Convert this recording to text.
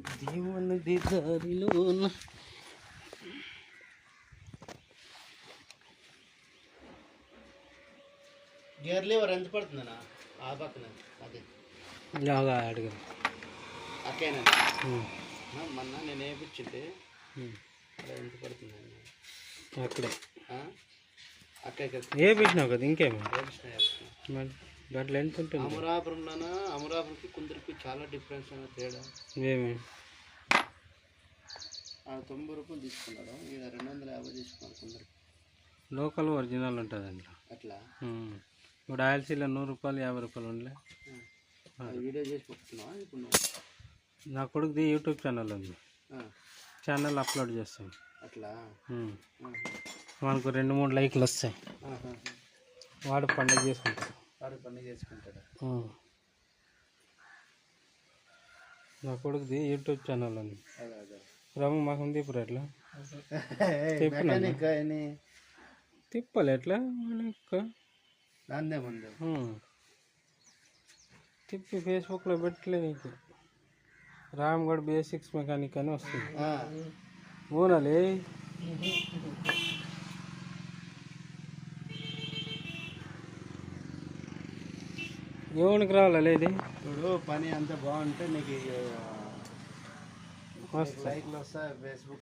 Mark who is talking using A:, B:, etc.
A: దేవుని దారిలోన
B: gear lever ఎంత పడుతుందన్నా ఆ పక్కన అదే
A: లాగా అడిగా
B: అక్కేనా మొన్న నేను వేయించింటే ఎంత పడుతుందండి
A: అక్కడే
B: అక్క
A: ఏ పెట్టినావు కదా ఇంకేమి దాంట్లో ఎంత ఉంటుంది
B: అమరాపురంకి కొందరికి చాలా డిఫరెన్స్ అన్న తేడా
A: ఏమి
B: 90 రూపాయలు తీసుకున్నాడు ఇది 250 తీసుకున్నాడు కొందరికి
A: లోకల్ ఒరిజినల్ ఉంటుంది అందులో
B: అట్లా
A: ఇప్పుడు ఆయిల్సీలో 100 రూపాయలు 50 రూపాయలు ఉండలే
B: వీడియో చేసి పెట్టుకున్నావా ఇప్పుడు నువ్వు
A: నా కొడుకుది యూట్యూబ్ ఛానల్ ఉంది ఛానల్ అప్లోడ్ చేస్తాం
B: అట్లా
A: మనకు 2-3 లైక్లు వస్తాయి వాడు పండుగ చేసుకుంటాడు నా కొడుకుది యూట్యూబ్ ఛానల్ ఉంది రమ్మ మాకు ఉంది ఇప్పుడు ఎట్లా తిప్పాలి ఎట్లా తిప్పి ఫేస్బుక్లో పెట్టలే నీకు రామ్గఢ్ బేసిక్స్ మెకానిక్ అని వస్తుంది ఓనాలి ఎవరికి రావాలి ఇది
B: ఇప్పుడు పని అంతా బాగుంటే నీకు లైక్లు వస్తాయి ఫేస్బుక్